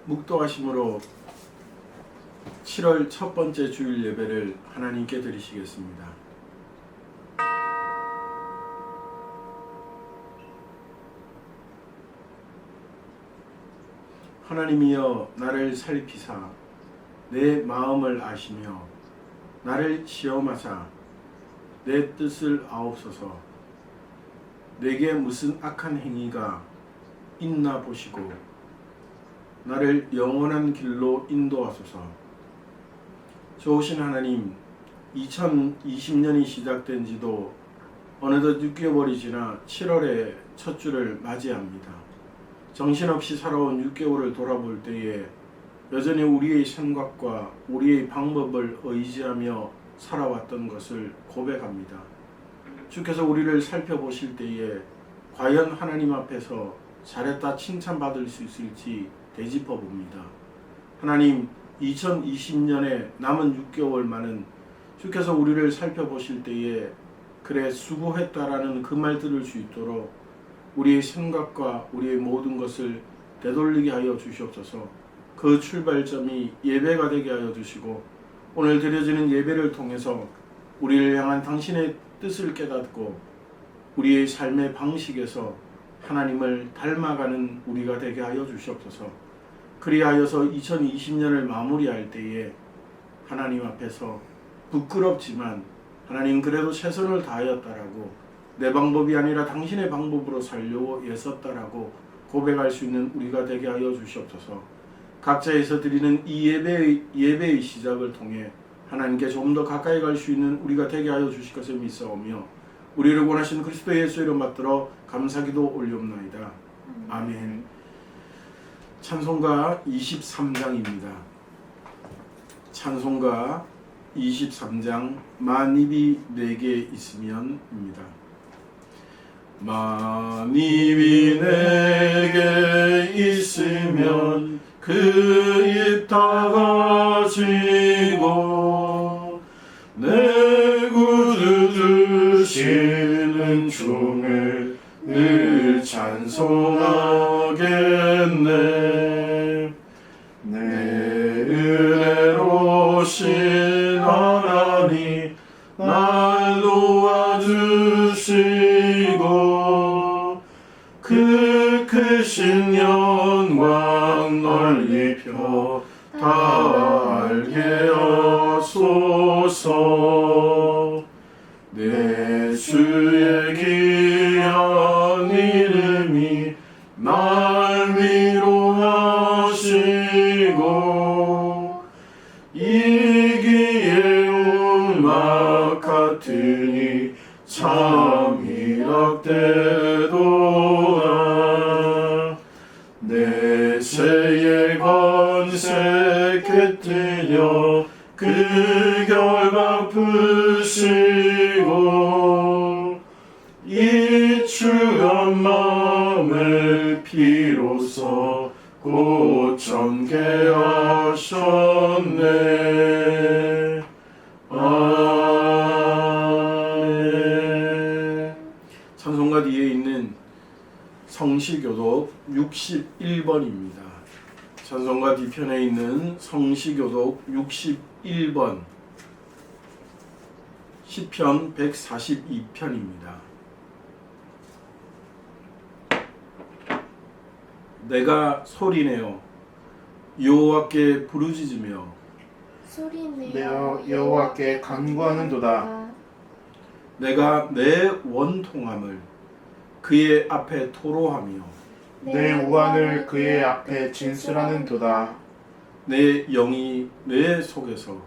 묵도하심으로 7월 첫 번째 주일 예배를 하나님께 드리시겠습니다. 하나님이여 나를 살피사 내 마음을 아시며 나를 시험하사 내 뜻을 아옵소서. 내게 무슨 악한 행위가 있나 보시고 나를 영원한 길로 인도하소서. 좋으신 하나님, 2020년이 시작된 지도 어느덧 6개월이 지나 7월의 첫 주를 맞이합니다. 정신없이 살아온 6개월을 돌아볼 때에 여전히 우리의 생각과 우리의 방법을 의지하며 살아왔던 것을 고백합니다. 주께서 우리를 살펴보실 때에 과연 하나님 앞에서 잘했다 칭찬받을 수 있을지 되짚어 봅니다. 하나님, 2020년의 남은 6개월만은 주께서 우리를 살펴보실 때에 그래 수고했다라는 그 말 들을 수 있도록 우리의 생각과 우리의 모든 것을 되돌리게 하여 주시옵소서. 그 출발점이 예배가 되게 하여 주시고 오늘 드려지는 예배를 통해서 우리를 향한 당신의 뜻을 깨닫고 우리의 삶의 방식에서 하나님을 닮아가는 우리가 되게 하여 주시옵소서. 그리하여서 2020년을 마무리할 때에 하나님 앞에서 부끄럽지만 하나님 그래도 최선을 다하였다라고 내 방법이 아니라 당신의 방법으로 살려고 애썼다라고 고백할 수 있는 우리가 되게 하여 주시옵소서. 각자에서 드리는 이 예배의 시작을 통해 하나님께 좀 더 가까이 갈 수 있는 우리가 되게 하여 주실 것을 믿사오며 우리를 원하신 그리스도 예수 이름 받들어 감사기도 올리옵나이다. 아멘. 찬송가 23장입니다. 찬송가 23장 만입이 내게 있으면입니다. 만입이 내게 있으면 그 입 다 가지고 내 구주 주시는 종을 늘 찬송하겠네. 내 은혜로신 하나님 날 도와주시고 그 크신 영광 널리 펴 다 알게 하소서. 내 주의 귀한 이름이 날 위로하시고 이기의 음악 같으니 참 희락되도다. 내 죄의 권세 꿰뜨려 그 결박 푸시고 이 추한 마음을 피로써 곧 전개하셨네. 아멘. 찬송가 뒤에 있는 성시교독 61번입니다. 찬송가 뒤편에 있는 성시교독 61번 시편 142편입니다. 내가 소리내어 여호와께 부르짖으며 소리내어 여호와께 간구하는도다. 내가 내 원통함을 그의 앞에 토로하며 내 우환을 그의 앞에 진술하는도다. 내 영이 내 속에서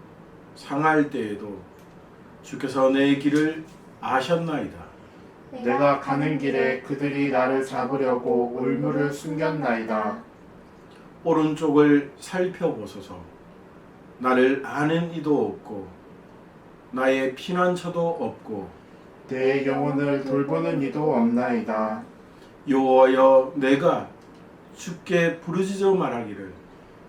상할 때에도 주께서 내 길을 아셨나이다. 내가 가는 길에 그들이 나를 잡으려고 올무를 숨겼나이다. 오른쪽을 살펴보소서. 나를 아는 이도 없고 나의 피난처도 없고 내 영혼을 돌보는 이도 없나이다. 여호와여 내가 주께 부르짖어 말하기를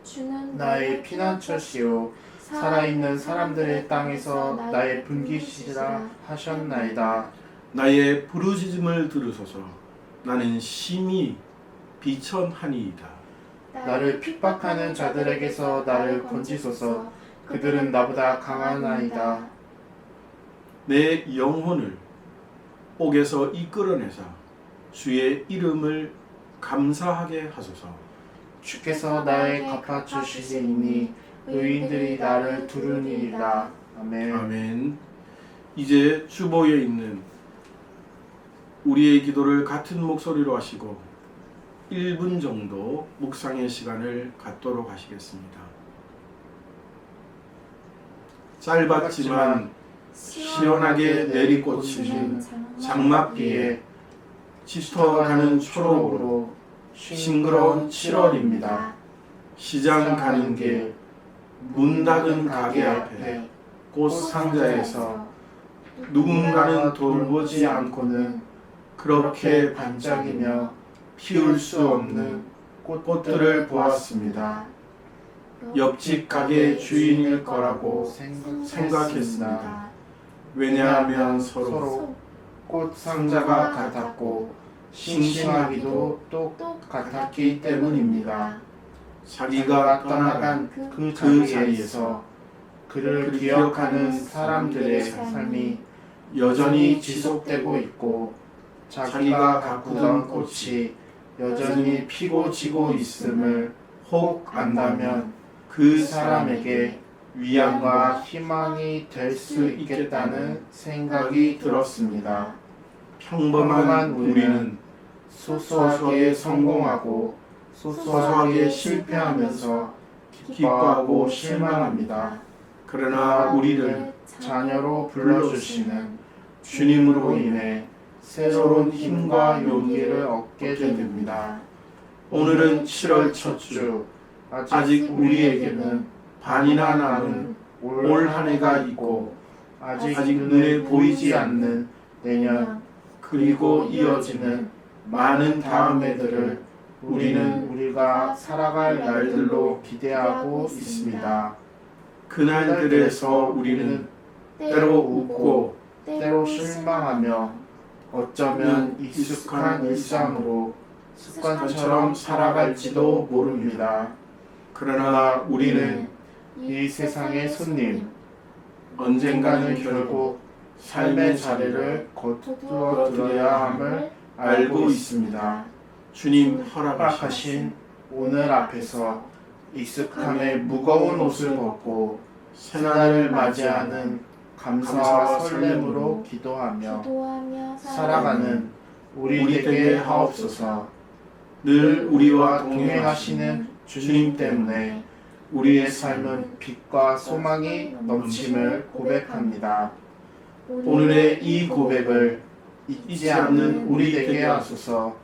주는 나의 피난처시오 살아있는 사람들의 땅에서 나의 분깃이라 하셨나이다. 나의 부르짖음을 들으소서. 나는 심히 비천하니이다. 나를 핍박하는 자들에게서 나를 건지소서. 그들은 나보다 강하나이다. 내 영혼을 옥에서 이끌어내사 주의 이름을 감사하게 하소서. 주께서 나의 갚아주시리니 의인들이 나를 두루니이다. 아멘. 아멘. 이제 주보에 있는 우리의 기도를 같은 목소리로 하시고 1분 정도 묵상의 시간을 갖도록 하시겠습니다. 짧았지만 시원하게 내리꽂히는 장맛비에 짙어가는 초록으로 싱그러운 7월입니다. 시장 가는 길, 문 닫은 가게 앞에 꽃 상자에서 누군가는 돌보지 않고는 그렇게 반짝이며 피울 수 없는 꽃들을 보았습니다. 옆집 가게 주인일 거라고 생각했습니다. 왜냐하면 서로 꽃 상자가 같았고 싱싱하기도 똑같았기 때문입니다. 자기가 떠나간 그 자리에서 그를 기억하는 사람들의 삶이 여전히 지속되고 있고 자기가 가꾸던 꽃이 여전히 피고 지고 있음을 혹 안다면 그 사람에게 위안과 희망이 될 수 있겠다는 생각이 들었습니다. 평범한 우리는 소소하게 성공하고 소소하게 실패하면서 기뻐하고 실망합니다. 그러나 우리를 자녀로 불러주시는 주님으로 인해 새로운 힘과 용기를 얻게 됩니다. 오늘은 7월 첫 주, 아직 우리에게는 반이나 남은 올 한 해가 있고 아직 눈에 보이지 않는 내년 그리고 이어지는 많은 다음 해들을 우리가 살아갈 날들로 기대하고 있습니다. 그날들에서 우리는 때로 웃고 때로 실망하며 어쩌면 익숙한 일상으로 습관처럼 살아갈지도 모릅니다. 그러나 우리는 이 세상의 손님, 언젠가는 결국 삶의 자리를 거두어 들어야 함을 알고 있습니다. 주님 허락하신 오늘 앞에서 익숙함에 무거운 옷을 벗고 새날을 맞이하는 감사와 설렘으로 기도하며 살아가는 우리 되게 하옵소서. 늘 우리와 동행하시는 주님 때문에 우리의 삶은 빛과 소망이 넘침을 고백합니다. 오늘의 이 고백을 잊지 않는 우리 되게 하소서.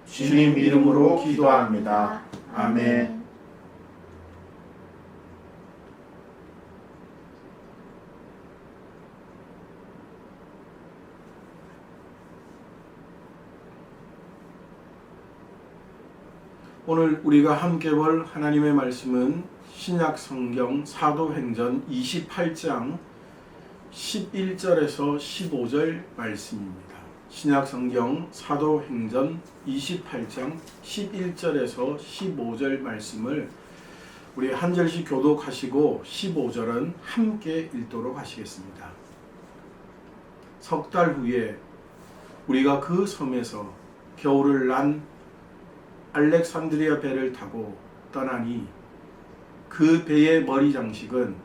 주님 이름으로 기도합니다. 아멘. 오늘 우리가 함께 볼 하나님의 말씀은 신약 성경 사도행전 28장 11절에서 15절 말씀입니다. 신약 성경 사도행전 28장 11절에서 15절 말씀을 우리 한 절씩 교독하시고 15절은 함께 읽도록 하시겠습니다. 석 달 후에 우리가 그 섬에서 겨울을 난 알렉산드리아 배를 타고 떠나니 그 배의 머리 장식은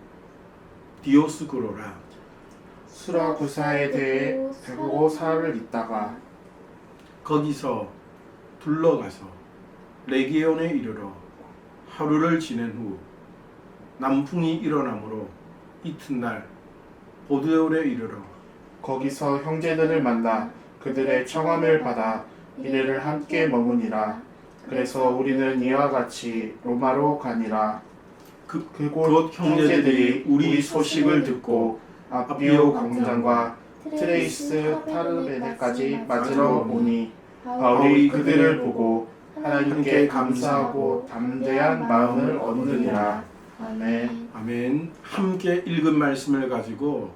디오스구로라 수라구사에 대해 배우고 사흘을 있다가 거기서 둘러가서 레기온에 이르러 하루를 지낸 후 남풍이 일어나므로 이튿날 보드올에 이르러 거기서 형제들을 만나 그들의 청함을 받아 이래를 함께 머무니라. 그래서 우리는 이와 같이 로마로 가니라. 그곳 형제들이 우리 소식을 듣고 아비오 광장과 트레이스 타르베네까지 맞으러 오니 바울이 그들을 보고 하나님께 감사하고 담대한 마음을 얻느니라. 아멘. 아멘. 함께 읽은 말씀을 가지고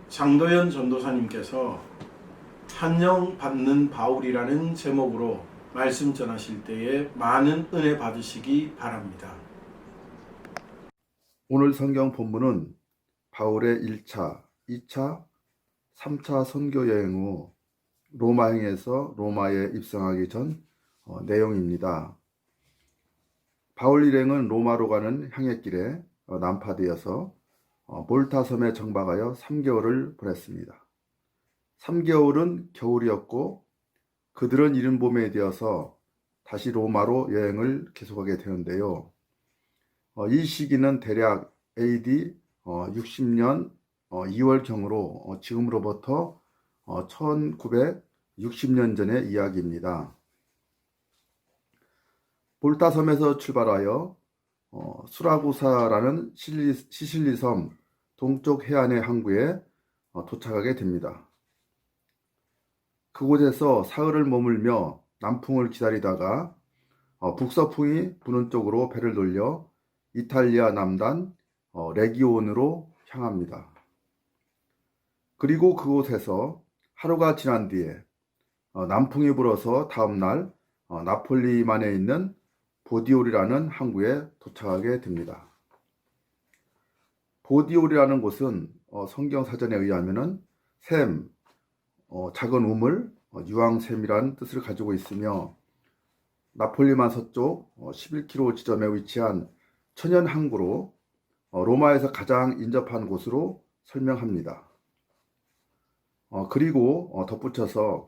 장도연 전도사님께서 한영 받는 바울이라는 제목으로 말씀 전하실 때에 많은 은혜 받으시기 바랍니다. 오늘 성경 본문은 바울의 1차, 2차, 3차 선교 여행 후 로마행에서 로마에 입성하기 전 내용입니다. 바울 일행은 로마로 가는 향해길에 난파되어서 몰타 섬에 정박하여 3개월을 보냈습니다. 3개월은 겨울이었고 그들은 이른 봄에 되어서 다시 로마로 여행을 계속하게 되는데요. 이 시기는 대략 AD 60년 2월경으로 지금으로부터 1960년 전의 이야기입니다. 볼타섬에서 출발하여 수라구사라는 시실리 섬 동쪽 해안의 항구에 도착하게 됩니다. 그곳에서 사흘을 머물며 남풍을 기다리다가 북서풍이 부는 쪽으로 배를 돌려 이탈리아 남단 레기온으로 향합니다. 그리고 그곳에서 하루가 지난 뒤에 남풍이 불어서 다음날 나폴리만에 있는 보디올이라는 항구에 도착하게 됩니다. 보디올이라는 곳은 성경사전에 의하면 샘, 작은 우물, 유황샘이라는 뜻을 가지고 있으며 나폴리만 서쪽 11km 지점에 위치한 천연 항구로 로마에서 가장 인접한 곳으로 설명합니다. 그리고 덧붙여서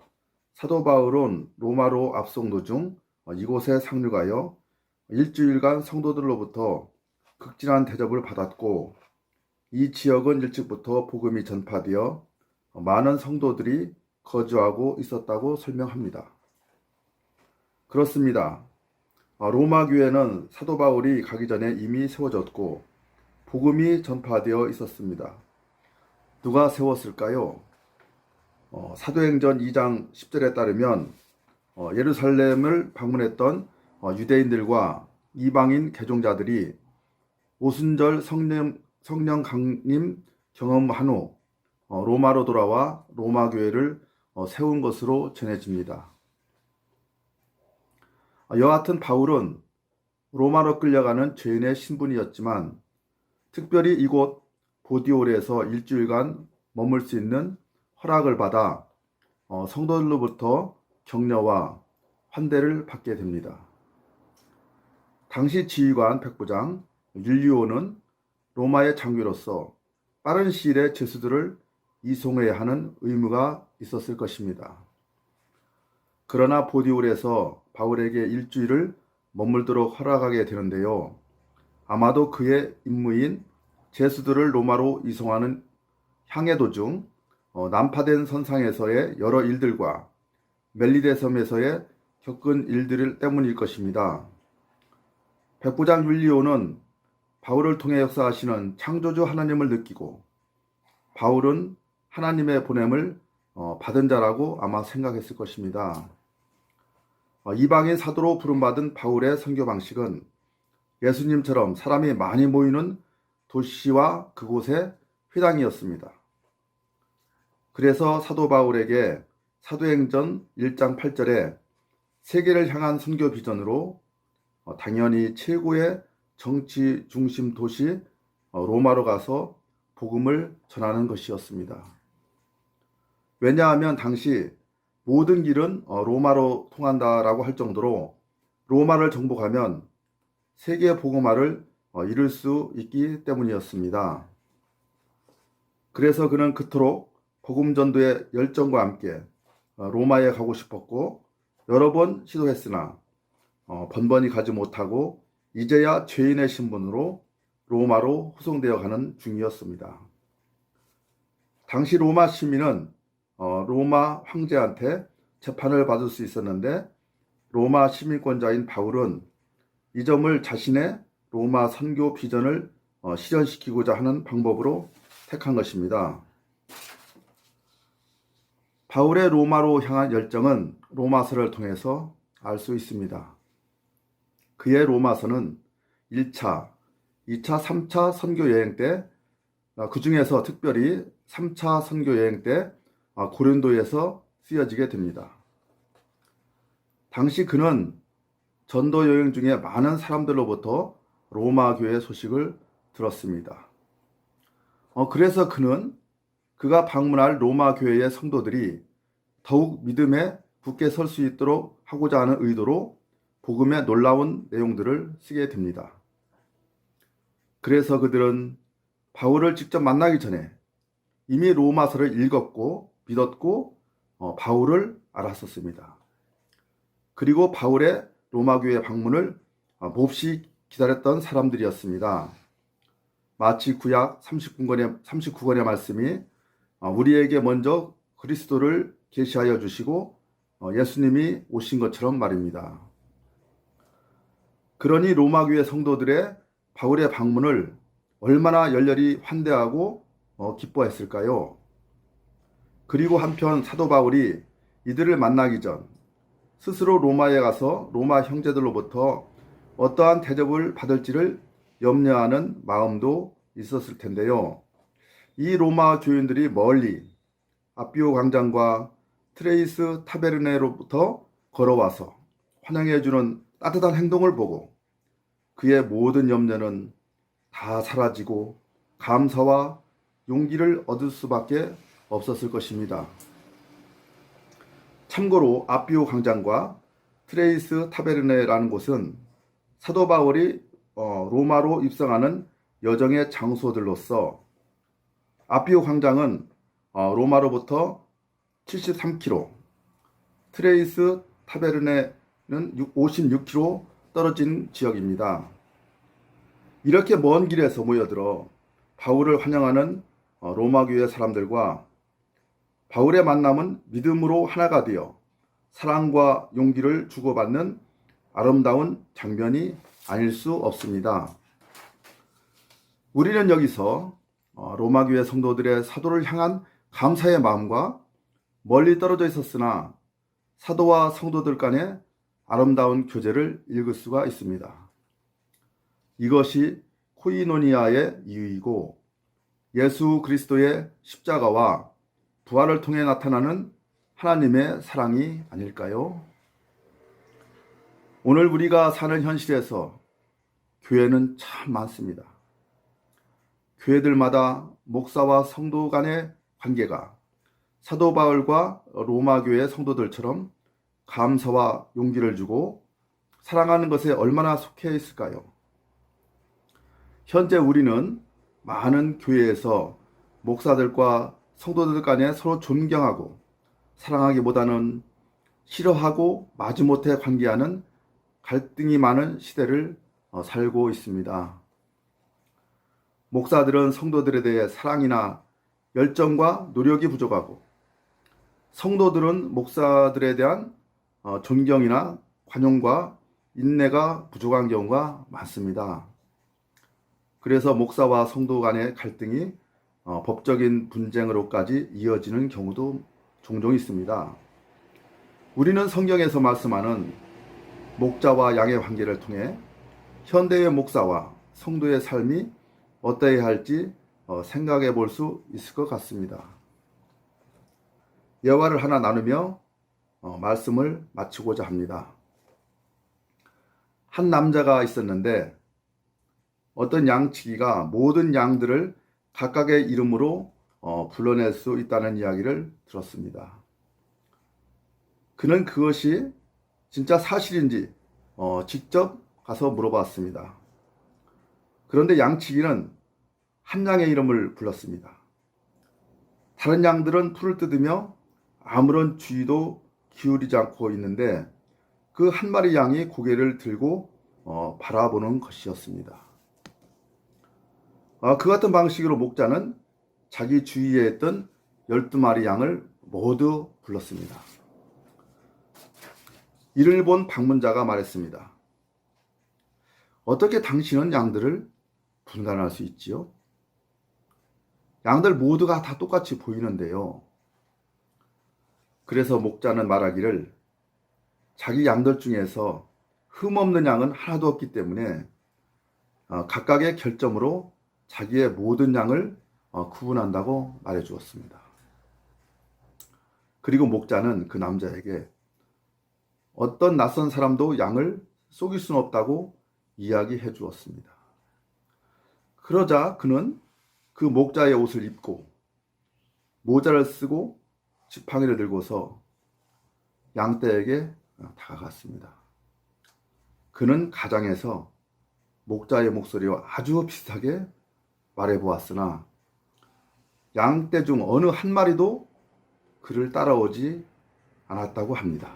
사도 바울은 로마로 앞송 도중 이곳에 상륙하여 일주일간 성도들로부터 극진한 대접을 받았고 이 지역은 일찍부터 복음이 전파되어 많은 성도들이 거주하고 있었다고 설명합니다. 그렇습니다. 로마 교회는 사도 바울이 가기 전에 이미 세워졌고 복음이 전파되어 있었습니다. 누가 세웠을까요? 사도행전 2장 10절에 따르면 예루살렘을 방문했던 유대인들과 이방인 개종자들이 오순절 성령 강림 경험한 후 로마로 돌아와 로마 교회를 세운 것으로 전해집니다. 여하튼 바울은 로마로 끌려가는 죄인의 신분이었지만 특별히 이곳 보디올에서 일주일간 머물 수 있는 허락을 받아 성도들로부터 격려와 환대를 받게 됩니다. 당시 지휘관 백부장 율리오는 로마의 장교로서 빠른 시일에 죄수들을 이송해야 하는 의무가 있었을 것입니다. 그러나 보디올에서 바울에게 일주일을 머물도록 허락하게 되는데요. 아마도 그의 임무인 죄수들을 로마로 이송하는 향해 도중 난파된 선상에서의 여러 일들과 멜리데 섬에서의 겪은 일들 때문일 것입니다. 백부장 율리오는 바울을 통해 역사하시는 창조주 하나님을 느끼고 바울은 하나님의 보냄을 받은 자라고 아마 생각했을 것입니다. 이방인 사도로 부름받은 바울의 선교 방식은 예수님처럼 사람이 많이 모이는 도시와 그곳의 회당이었습니다. 그래서 사도 바울에게 사도행전 1장 8절에 세계를 향한 선교 비전으로 당연히 최고의 정치 중심 도시 로마로 가서 복음을 전하는 것이었습니다. 왜냐하면 당시 모든 길은 로마로 통한다라고 할 정도로 로마를 정복하면 세계 복음화를 이룰 수 있기 때문이었습니다. 그래서 그는 그토록 복음 전도의 열정과 함께 로마에 가고 싶었고 여러 번 시도했으나 번번이 가지 못하고 이제야 죄인의 신분으로 로마로 후송되어 가는 중이었습니다. 당시 로마 시민은 로마 황제한테 재판을 받을 수 있었는데 로마 시민권자인 바울은 이 점을 자신의 로마 선교 비전을 실현시키고자 하는 방법으로 택한 것입니다. 바울의 로마로 향한 열정은 로마서를 통해서 알 수 있습니다. 그의 로마서는 1차, 2차, 3차 선교 여행 때, 그 중에서 특별히 3차 선교 여행 때 고린도에서 쓰여지게 됩니다. 당시 그는 전도 여행 중에 많은 사람들로부터 로마 교회 소식을 들었습니다. 그래서 그가 방문할 로마 교회의 성도들이 더욱 믿음에 굳게 설 수 있도록 하고자 하는 의도로 복음의 놀라운 내용들을 쓰게 됩니다. 그래서 그들은 바울을 직접 만나기 전에 이미 로마서를 읽었고 믿었고 바울을 알았었습니다. 그리고 바울의 로마 교회 방문을 몹시 기다렸던 사람들이었습니다. 마치 구약 39권의 말씀이 우리에게 먼저 그리스도를 계시하여 주시고 예수님이 오신 것처럼 말입니다. 그러니 로마 교회 성도들의 바울의 방문을 얼마나 열렬히 환대하고 기뻐했을까요? 그리고 한편 사도 바울이 이들을 만나기 전 스스로 로마에 가서 로마 형제들로부터 어떠한 대접을 받을지를 염려하는 마음도 있었을 텐데요. 이 로마 교인들이 멀리 아비오 광장과 트레이스 타베르네로부터 걸어와서 환영해주는 따뜻한 행동을 보고 그의 모든 염려는 다 사라지고 감사와 용기를 얻을 수밖에 없었을 것입니다. 참고로 아비오 광장과 트레이스 타베르네라는 곳은 사도 바울이 로마로 입성하는 여정의 장소들로서 아비오 광장은 로마로부터 73km, 트레이스 타베르네는 56km 떨어진 지역입니다. 이렇게 먼 길에서 모여들어 바울을 환영하는 로마 교회 사람들과 바울의 만남은 믿음으로 하나가 되어 사랑과 용기를 주고받는 아름다운 장면이 아닐 수 없습니다. 우리는 여기서 로마 교회 성도들의 사도를 향한 감사의 마음과 멀리 떨어져 있었으나 사도와 성도들 간의 아름다운 교제를 읽을 수가 있습니다. 이것이 코이노니아의 이유이고 예수 그리스도의 십자가와 부활을 통해 나타나는 하나님의 사랑이 아닐까요? 오늘 우리가 사는 현실에서 교회는 참 많습니다. 교회들마다 목사와 성도 간의 관계가 사도 바울과 로마 교회 성도들처럼 감사와 용기를 주고 사랑하는 것에 얼마나 속해 있을까요? 현재 우리는 많은 교회에서 목사들과 성도들 간에 서로 존경하고 사랑하기보다는 싫어하고 마지못해 관계하는 갈등이 많은 시대를 살고 있습니다. 목사들은 성도들에 대해 사랑이나 열정과 노력이 부족하고 성도들은 목사들에 대한 존경이나 관용과 인내가 부족한 경우가 많습니다. 그래서 목사와 성도 간의 갈등이 법적인 분쟁으로까지 이어지는 경우도 종종 있습니다. 우리는 성경에서 말씀하는 목자와 양의 관계를 통해 현대의 목사와 성도의 삶이 어떠해야 할지 생각해 볼 수 있을 것 같습니다. 예화를 하나 나누며 말씀을 마치고자 합니다. 한 남자가 있었는데 어떤 양치기가 모든 양들을 각각의 이름으로 불러낼 수 있다는 이야기를 들었습니다. 그는 그것이 진짜 사실인지 직접 가서 물어봤습니다. 그런데 양치기는 한 양의 이름을 불렀습니다. 다른 양들은 풀을 뜯으며 아무런 주의도 기울이지 않고 있는데 그 한 마리 양이 고개를 들고 바라보는 것이었습니다. 그 같은 방식으로 목자는 자기 주위에 있던 12마리 양을 모두 불렀습니다. 이를 본 방문자가 말했습니다. 어떻게 당신은 양들을 분간할 수 있지요? 양들 모두가 다 똑같이 보이는데요. 그래서 목자는 말하기를 자기 양들 중에서 흠없는 양은 하나도 없기 때문에 각각의 결점으로 자기의 모든 양을 구분한다고 말해 주었습니다. 그리고 목자는 그 남자에게 어떤 낯선 사람도 양을 속일 수는 없다고 이야기해 주었습니다. 그러자 그는 그 목자의 옷을 입고 모자를 쓰고 지팡이를 들고서 양떼에게 다가갔습니다. 그는 가장에서 목자의 목소리와 아주 비슷하게 말해보았으나 양떼 중 어느 한 마리도 그를 따라오지 않았다고 합니다.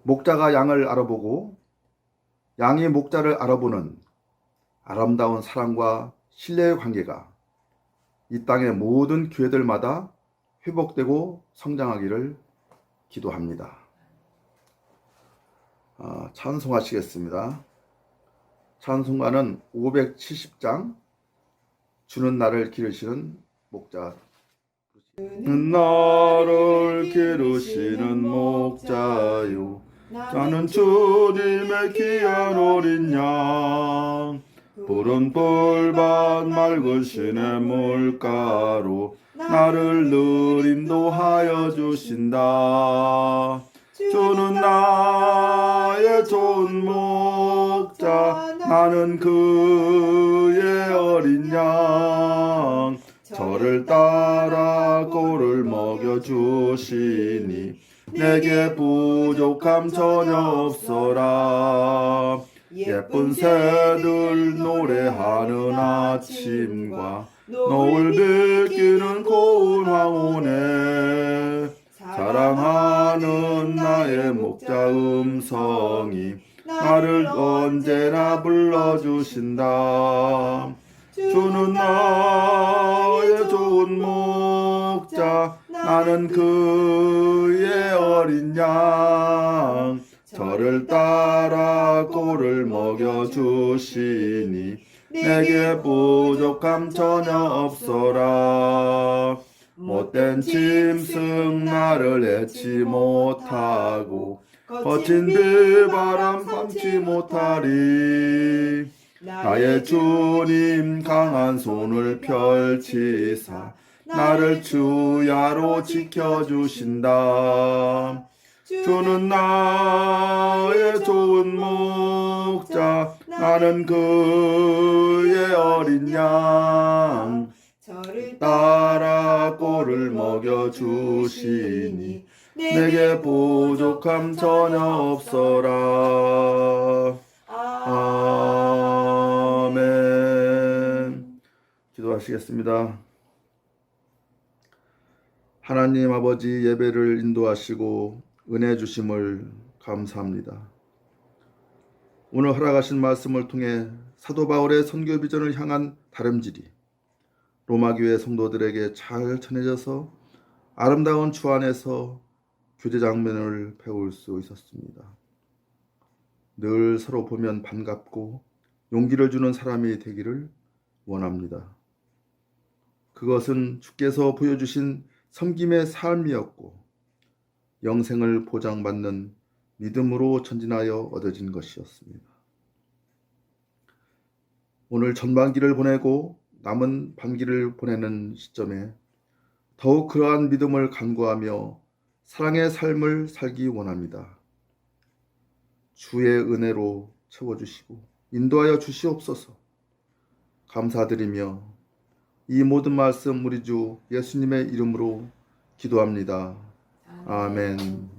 목자가 양을 알아보고 양이 목자를 알아보는 아름다운 사랑과 신뢰의 관계가 이 땅의 모든 교회들마다 회복되고 성장하기를 기도합니다. 찬송하시겠습니다. 찬송가는 570장 주는 나를 기르시는 목자. 나를 기르시는 목자요, 나는 주님의 귀한 어린 양. 푸른 뿔밭 맑은 시내 물가로 나를 늘 인도하여 주신다. 주는 나의 좋은 목자, 나는 그의 어린 양. 저를 따라 꼴을 먹여주시니 내게 부족함 전혀 없어라. 예쁜 새들 노래하는 아침과 노을 비끼는 고운 황혼에 사랑하는 나의 목자 음성이 나를 언제나 불러주신다. 주는 나의 좋은 목자, 나는 그의 어린 양. 저를 따라 꼴을 먹여주시니 내게 부족함 전혀 없어라. 못된 짐승 나를 해치 못하고 거친 비바람 삼지 못하리. 나의 주님 강한 손을 펼치사 나를 주야로 지켜주신다. 주는 나의 좋은 목자, 나는 그의 어린 양. 저를 따라 꼴을 먹여주시니 내게 부족함 전혀 없어라. 아멘. 기도하시겠습니다. 하나님 아버지, 예배를 인도하시고 은혜 주심을 감사합니다. 오늘 허락하신 말씀을 통해 사도 바울의 선교 비전을 향한 다름질이 로마교회 성도들에게 잘 전해져서 아름다운 주 안에서 교제 장면을 배울 수 있었습니다. 늘 서로 보면 반갑고 용기를 주는 사람이 되기를 원합니다. 그것은 주께서 보여주신 섬김의 삶이었고 영생을 보장받는 믿음으로 전진하여 얻어진 것이었습니다. 오늘 전반기를 보내고 남은 반기를 보내는 시점에 더욱 그러한 믿음을 간구하며 사랑의 삶을 살기 원합니다. 주의 은혜로 채워주시고 인도하여 주시옵소서. 감사드리며 이 모든 말씀 우리 주 예수님의 이름으로 기도합니다. 아멘.